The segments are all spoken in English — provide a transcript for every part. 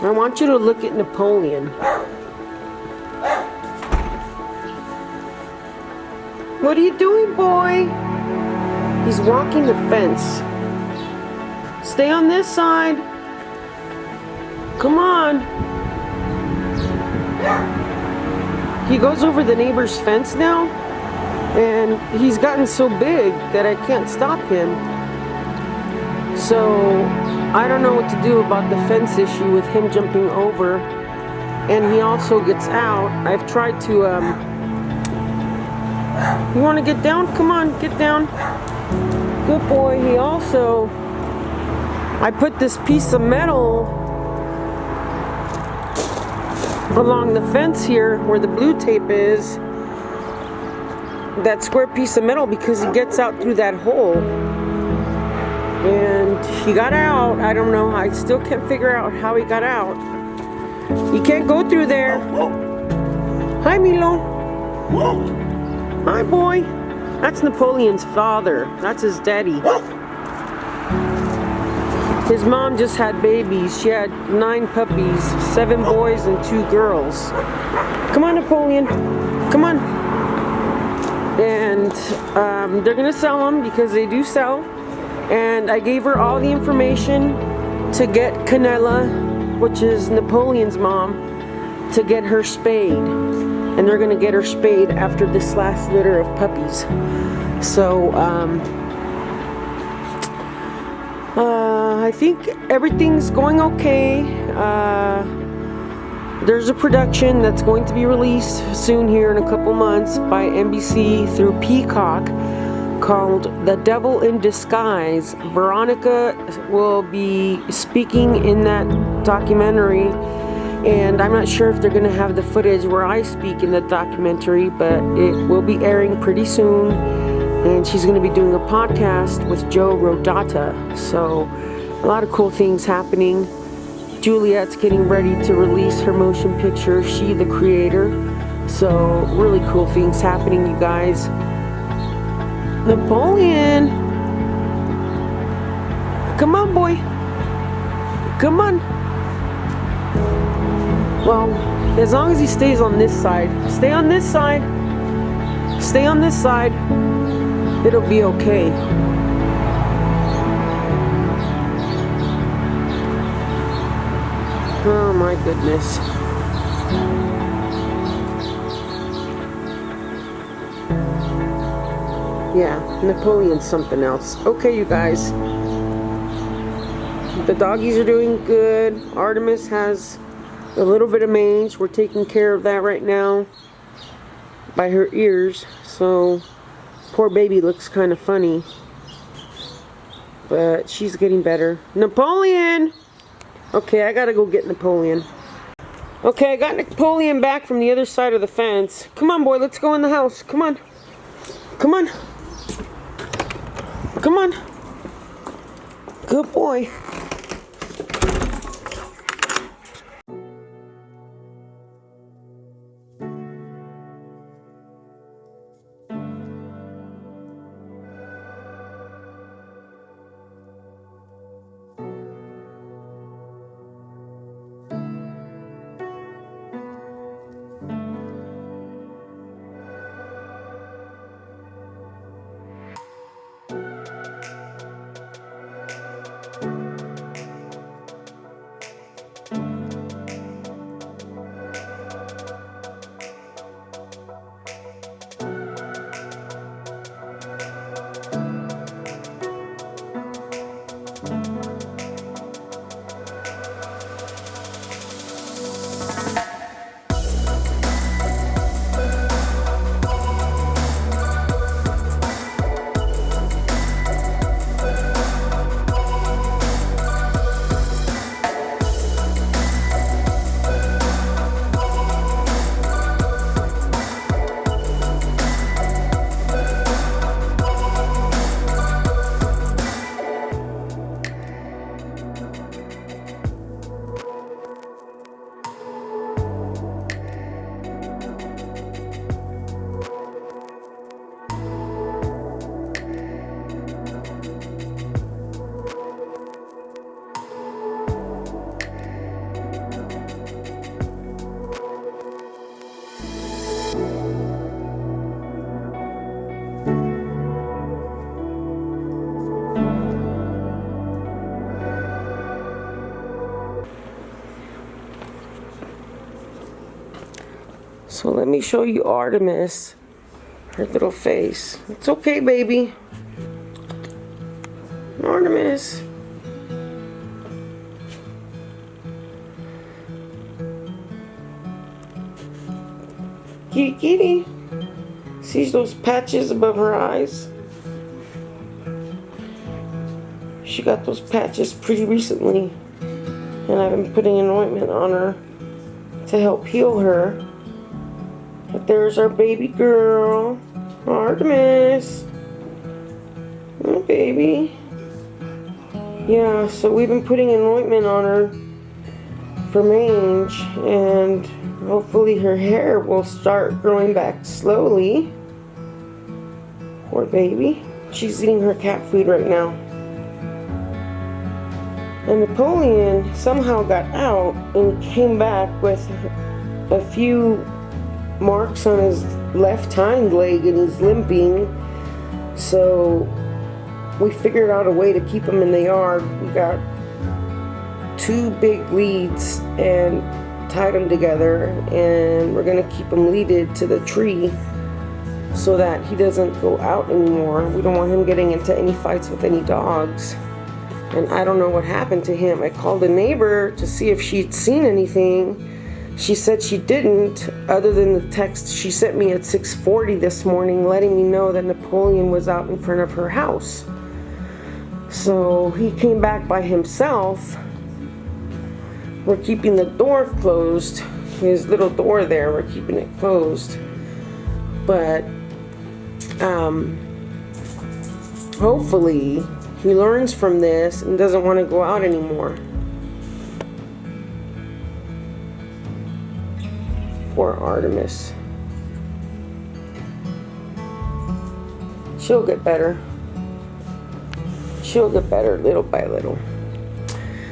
I want you to look at Napoleon. What are you doing, boy? He's walking the fence. Stay on this side. Come on. He goes over the neighbor's fence now, and he's gotten so big that I can't stop him. So I don't know what to do about the fence issue with him jumping over, and he also gets out. I've tried to, you want to get down? Come on, get down. Good boy. He also, I put this piece of metal along the fence here where the blue tape is, that square piece of metal, because he gets out through that hole. And he got out. I don't know. I still can't figure out how he got out. He can't go through there. Hi, Milo. Hi, boy. That's Napoleon's father. That's his daddy. His mom just had babies. She had 9 puppies, 7 boys and 2 girls. Come on, Napoleon. Come on. And they're going to sell them because they do sell. And I gave her all the information to get Canella, which is Napoleon's mom, to get her spayed. And they're going to get her spayed after this last litter of puppies. So, I think everything's going okay. There's a production that's going to be released soon here in a couple months by NBC through Peacock called The Devil in Disguise. Veronica will be speaking in that documentary, and I'm not sure if they're going to have the footage where I speak in the documentary, but it will be airing pretty soon, and she's going to be doing a podcast with Joe Rodata. So a lot of cool things happening. Juliet's getting ready to release her motion picture, She the Creator. So really cool things happening, you guys. Napoleon! Come on, boy. Come on. Well, as long as he stays on this side. Stay on this side. Stay on this side. It'll be okay. Oh my goodness. Yeah, Napoleon's something else. Okay, you guys. The doggies are doing good. Artemis has a little bit of mange. We're taking care of that right now by her ears. So, poor baby looks kind of funny. But she's getting better. Napoleon! Okay, I gotta go get Napoleon. Okay, I got Napoleon back from the other side of the fence. Come on, boy, let's go in the house. Come on. Come on. Come on. Good boy. So let me show you Artemis, her little face. It's okay, baby. Artemis. Kitty, kitty. See those patches above her eyes? She got those patches pretty recently, and I've been putting an ointment on her to help heal her. But there's our baby girl, Artemis. Oh, baby. Yeah, so we've been putting an ointment on her for mange, and hopefully her hair will start growing back slowly. Poor baby. She's eating her cat food right now. And Napoleon somehow got out and came back with a few marks on his left hind leg and he's limping. So we figured out a way to keep him in the yard. We got 2 big leads and tied them together, and we're gonna keep him leaded to the tree so that he doesn't go out anymore. We don't want him getting into any fights with any dogs. And I don't know what happened to him. I called a neighbor to see if she'd seen anything. She said she didn't, other than the text she sent me at 6:40 this morning letting me know that Napoleon was out in front of her house. So he came back by himself. We're keeping the door closed. His little door there, we're keeping it closed. But hopefully he learns from this and doesn't want to go out anymore. Poor Artemis. She'll get better. She'll get better little by little.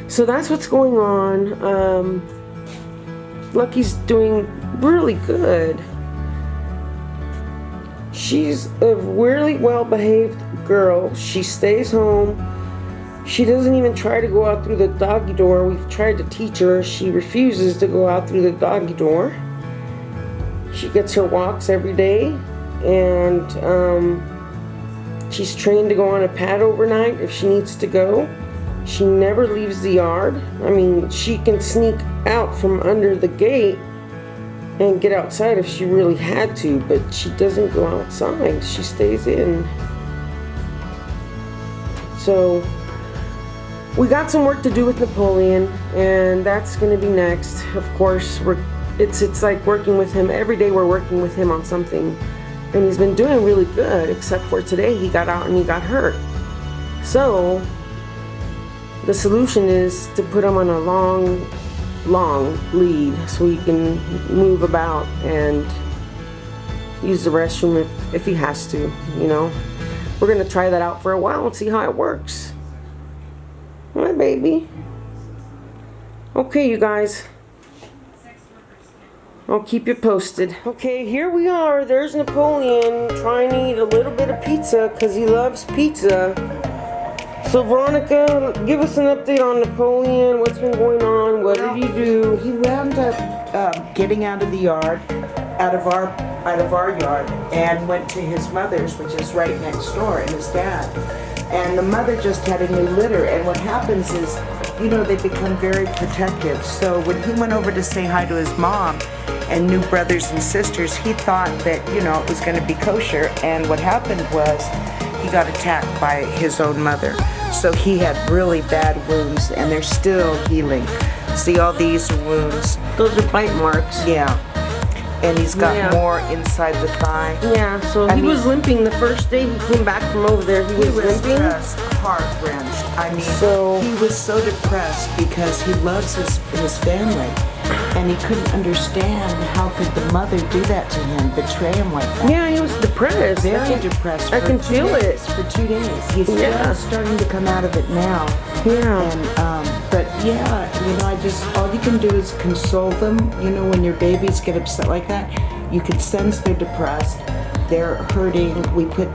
So that's what's going on. Lucky's doing really good. She's a really well-behaved girl. She stays home. She doesn't even try to go out through the doggy door. We've tried to teach her. She refuses to go out through the doggy door. She gets her walks every day, and she's trained to go on a pad overnight if she needs to go. She never leaves the yard. I mean, she can sneak out from under the gate and get outside if she really had to, but she doesn't go outside. She stays in. So we got some work to do with Napoleon, and that's going to be next. Of course, it's like working with him every day. We're working with him on something, and he's been doing really good, except for today he got out and he got hurt. So the solution is to put him on a long lead so he can move about and use the restroom if he has to, you know. We're gonna try that out for a while and see how it works. Hi, baby. Okay, you guys. I'll keep you posted. Okay, here we are. There's Napoleon trying to eat a little bit of pizza because he loves pizza. So Veronica, give us an update on Napoleon. What's been going on? What did you do? He wound up getting out of the yard, out of our yard, and went to his mother's, which is right next door, and his dad. And the mother just had a new litter. And what happens is, you know, they become very protective. So when he went over to say hi to his mom and new brothers and sisters, he thought that, you know, it was going to be kosher. And what happened was he got attacked by his own mother. So he had really bad wounds, and they're still healing. See all these wounds? Those are bite marks. Yeah. And he's got more inside the thigh. Yeah, so he was limping the first day he came back from over there. He was limping. Stressed, heart-wrenched. I mean, he was so depressed because he loves his family. And he couldn't understand how could the mother do that to him, betray him like that. Yeah, he was depressed. Very depressed. I can feel it. For 2 days. He's just starting to come out of it now. Yeah. And, but yeah, you know, all you can do is console them. You know, when your babies get upset like that, you can sense they're depressed. They're hurting. We put,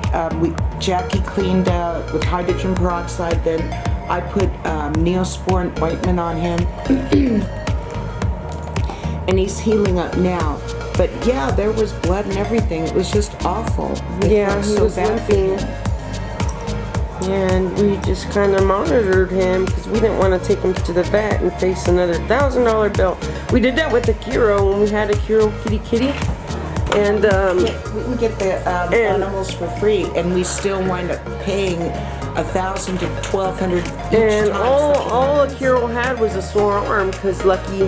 Jackie cleaned out with hydrogen peroxide. Then I put Neosporin ointment on him. And he's healing up now. But yeah, there was blood and everything. It was just awful. Yeah, he was limping. And we just kind of monitored him because we didn't want to take him to the vet and face another $1,000 bill. We did that with Akiro when we had Akiro Kitty. And we can get the animals for free, and we still wind up paying $1,000 to $1,200 each and time. all Akiro had was a sore arm because Lucky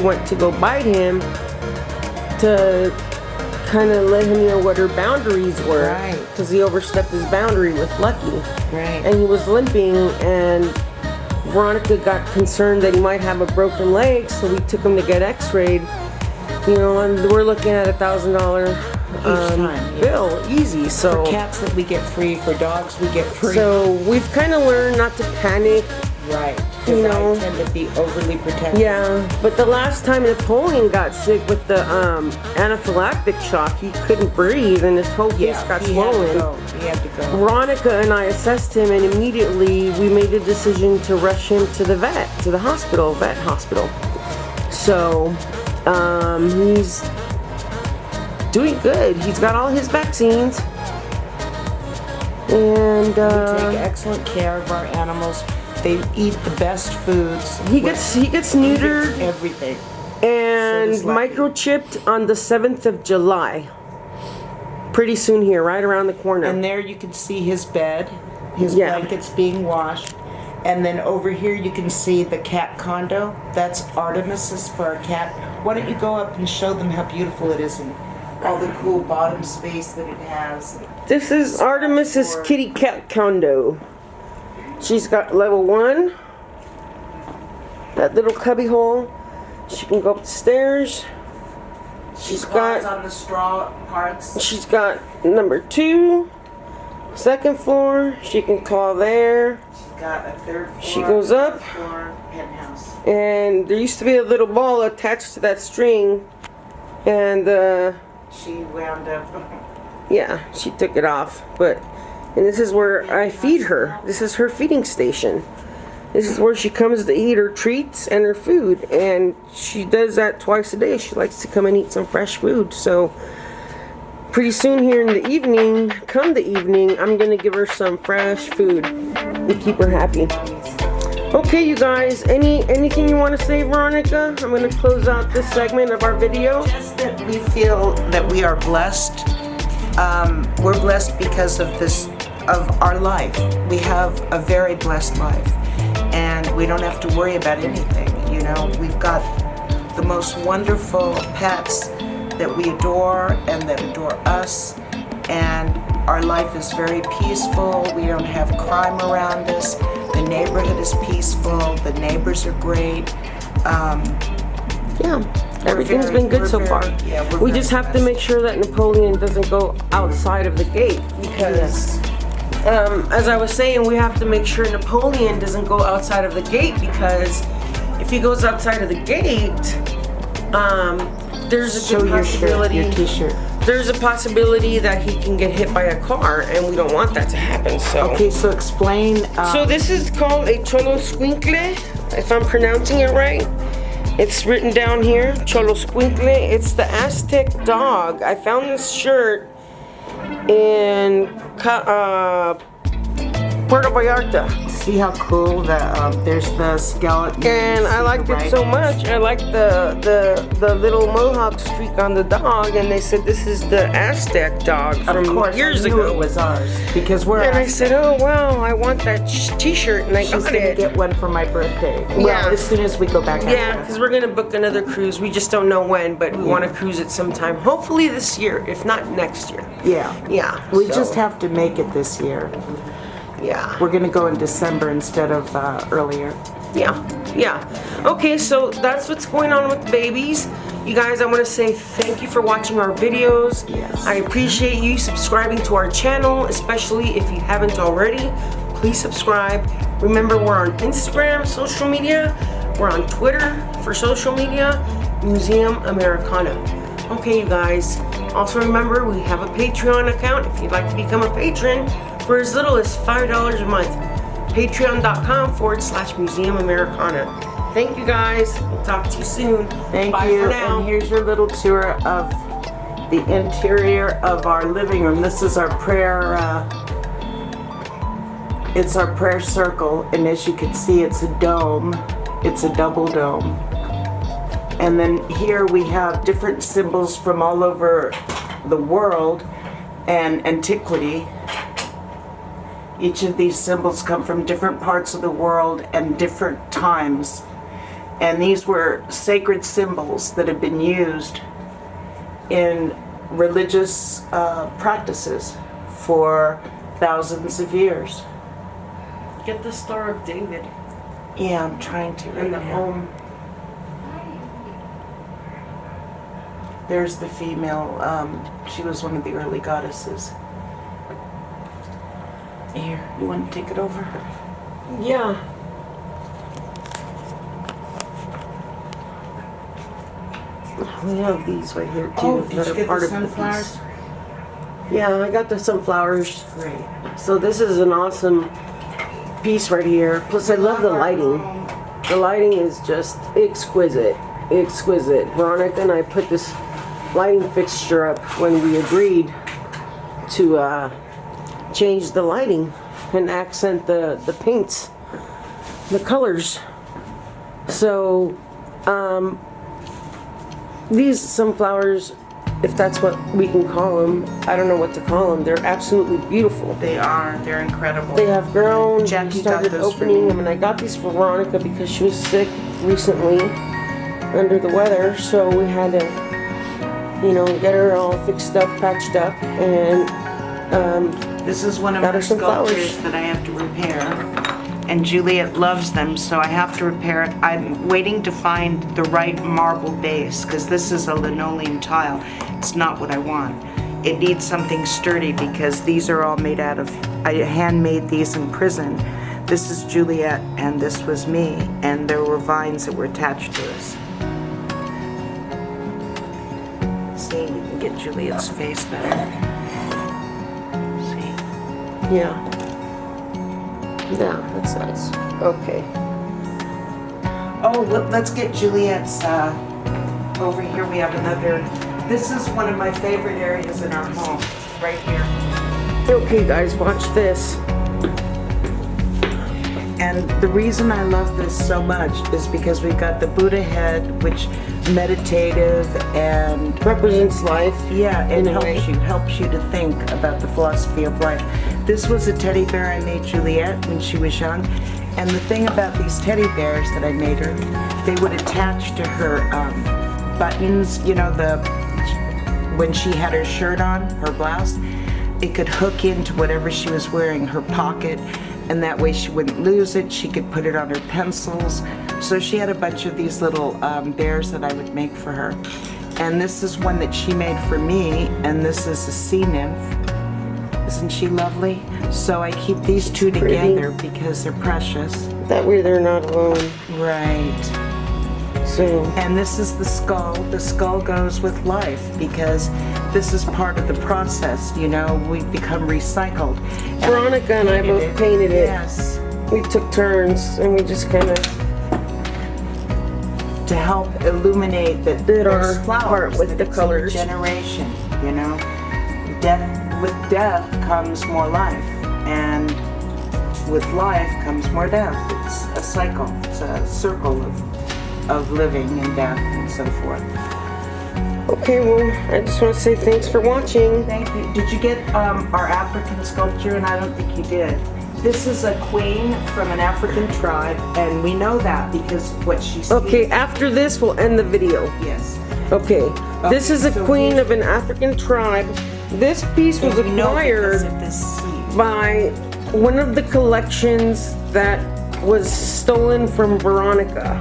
went to go bite him to kind of let him know what her boundaries were. Right. Because he overstepped his boundary with Lucky. Right. And he was limping, and Veronica got concerned that he might have a broken leg, so we took him to get x-rayed. You know, and we're looking at $1,000 bill, easy. So for cats that we get free, for dogs we get free. So we've kind of learned not to panic. Right. You know, I tend to be overly protective. Yeah, but the last time Napoleon got sick with the anaphylactic shock, he couldn't breathe and his whole face got swollen. He had to go. Veronica and I assessed him, and immediately we made the decision to rush him to the vet hospital. So he's doing good. He's got all his vaccines, and we take excellent care of our animals. They eat the best foods. He gets neutered, everything, and microchipped on the 7th of July. Pretty soon here, right around the corner. And there you can see his bed, his blankets being washed. And then over here you can see the cat condo. That's Artemis's for our cat. Why don't you go up and show them how beautiful it is and all the cool bottom space that it has. This is Artemis's kitty cat condo. She's got level 1. That little cubby hole. She can go up the stairs. She's got on the straw parts. She's got number 2, 2nd floor. She can claw there. She's got a 3rd floor. She goes up. 3rd floor penthouse. And there used to be a little ball attached to that string, and she wound up. Yeah, she took it off. And this is where I feed her. This is her feeding station. This is where she comes to eat her treats and her food, and she does that twice a day. She likes to come and eat some fresh food. So pretty soon here in the evening, I'm gonna give her some fresh food to keep her happy. Okay, you guys, anything you want to say, Veronica? I'm gonna close out this segment of our video. Just that we feel that we are blessed. We're blessed because of our life. We have a very blessed life, and we don't have to worry about anything. You know, we've got the most wonderful pets that we adore and that adore us, and our life is very peaceful. We don't have crime around us. The neighborhood is peaceful. The neighbors are great. Everything's been good so far. We just have to make sure that Napoleon doesn't go outside of the gate, because as I was saying, we have to make sure Napoleon doesn't go outside of the gate, because if he goes outside of the gate, there's a good possibility. Your t-shirt. There's a possibility that he can get hit by a car, and we don't want that to happen. So okay, so explain. So this is called a Cholo Squinkle, if I'm pronouncing it right. It's written down here, Cholo Squinkle. It's the Aztec dog. I found this shirt in Puerto Vallarta. See how cool there's the skeleton. And I liked it so much. I liked the little mohawk streak on the dog, and they said this is the Aztec dog from years ago. It was ours because we're. And I said, oh wow, I want that T-shirt, and I got it. She's gonna get one for my birthday. Well, as soon as we go back. Yeah, because we're gonna book another cruise. We just don't know when, but we want to cruise it sometime. Hopefully this year, if not next year. Yeah. Yeah. We just have to make it this year. Yeah. We're gonna go in December instead of earlier. Yeah. Okay, so that's what's going on with the babies. You guys, I want to say thank you for watching our videos. Yes. I appreciate you subscribing to our channel, especially if you haven't already. Please subscribe. Remember, we're on Instagram, social media. We're on Twitter for social media, Museum Americana. Okay, you guys. Also remember, we have a Patreon account if you'd like to become a patron for as little as $5 a month. Patreon.com/Museum Americana. Thank you guys. We'll talk to you soon. Thank Bye you. for now. And here's your little tour of the interior of our living room. This is our prayer, it's our prayer circle, and as you can see, it's a dome. It's a double dome. And then here we have different symbols from all over the world and antiquity. Each of these symbols come from different parts of the world and different times. And these were sacred symbols that have been used in religious practices for thousands of years. Get the Star of David. Yeah, I'm trying to right In the now. home. There's the female, she was one of the early goddesses. Here, you want to take it over? Yeah. We have these right here too. Oh, did that you are get part the of the sunflowers? piece. Yeah, I got the sunflowers. Great. So this is an awesome piece right here. Plus I love the lighting. The lighting is just exquisite. Exquisite. Veronica and I put this lighting fixture up when we agreed to change the lighting and accent the paints, the colors. So these sunflowers, if that's what we can call them, I don't know what to call them. They're absolutely beautiful. They are. They're incredible. They have grown. Jackie We started got those for opening me. them, and I got these for Veronica because she was sick recently, under the weather. So we had to, you know, get her all fixed up, patched up, and This is one of got her her some flowers. sculptures that I have to repair. And Juliet loves them, so I have to repair it. I'm waiting to find the right marble base, because this is a linoleum tile. It's not what I want. It needs something sturdy, because these are all made out of, I handmade these in prison. This is Juliet, and this was me, and there were vines that were attached to us. See, you can get Juliet's face better. See? yeah. Yeah, that's nice. Okay. Oh, let's get Juliet's, over here we have another, this is one of my favorite areas in our home, right here. Okay, guys, watch this. And the reason I love this so much is because we've got the Buddha head, which meditative and Represents life. yeah, it In a way. helps you to think about the philosophy of life. This was a teddy bear I made Juliet when she was young. And the thing about these teddy bears that I made her, they would attach to her buttons, you know, when she had her shirt on, her blouse, it could hook into whatever she was wearing, her pocket, and that way she wouldn't lose it. She could put it on her pencils. So she had a bunch of these little bears that I would make for her. And this is one that she made for me, and this is a sea nymph. Isn't she lovely? So I keep these two pretty. together because they're precious. That way they're not alone. Right. So, And this is the skull. The skull goes with life because this is part of the process, you know, we become recycled. And Veronica and I both painted it. Yes. We took turns and we just kind of To help illuminate that Did our there's flowers, part with that the it's colors. Generation, you know. With death comes more life, and with life comes more death. It's a cycle. It's a circle of living and death and so forth. Okay, well, I just want to say thanks for watching. Thank you. Did you get our African sculpture? And I don't think you did. This is a queen from an African tribe, and we know that because what she sees. Okay, after this, we'll end the video. Yes. Okay, this is a so queen here's- of an African tribe. This piece was We know because acquired of this seed. by one of the collections that was stolen from Veronica.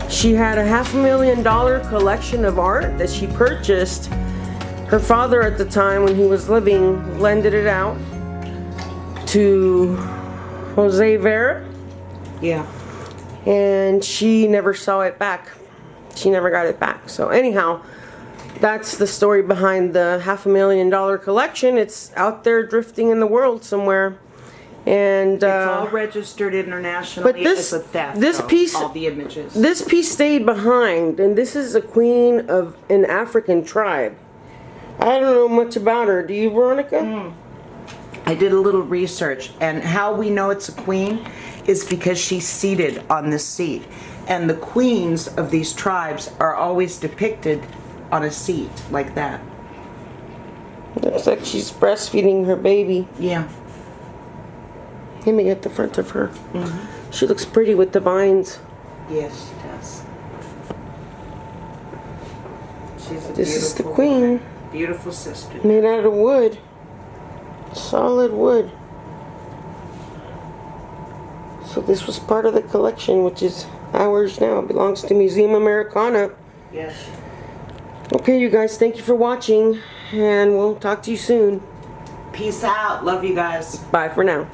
She had a $500,000 collection of art that she purchased. Her father at the time, when he was living, lended it out to Jose Vera, Yeah. and she never saw it back. She never got it back. So anyhow, that's the story behind the $500,000 collection. It's out there drifting in the world somewhere. And It's all registered internationally but this- as a theft. this though, piece- all the images. this piece stayed behind, and this is a queen of an African tribe. I don't know much about her. Do you, Veronica? I did a little research, and how we know it's a queen is because she's seated on this seat. And the queens of these tribes are always depicted on a seat like that. Looks like she's breastfeeding her baby. Yeah. Let me get the front of her. She looks pretty with the vines. Yes, she does. She's a This is the beautiful queen. woman. Beautiful sister. Made out of wood. Solid wood. So this was part of the collection, which is ours now. It belongs to Museum Americana. Yes. Okay, you guys, thank you for watching, and we'll talk to you soon. Peace out. Love you guys. Bye for now.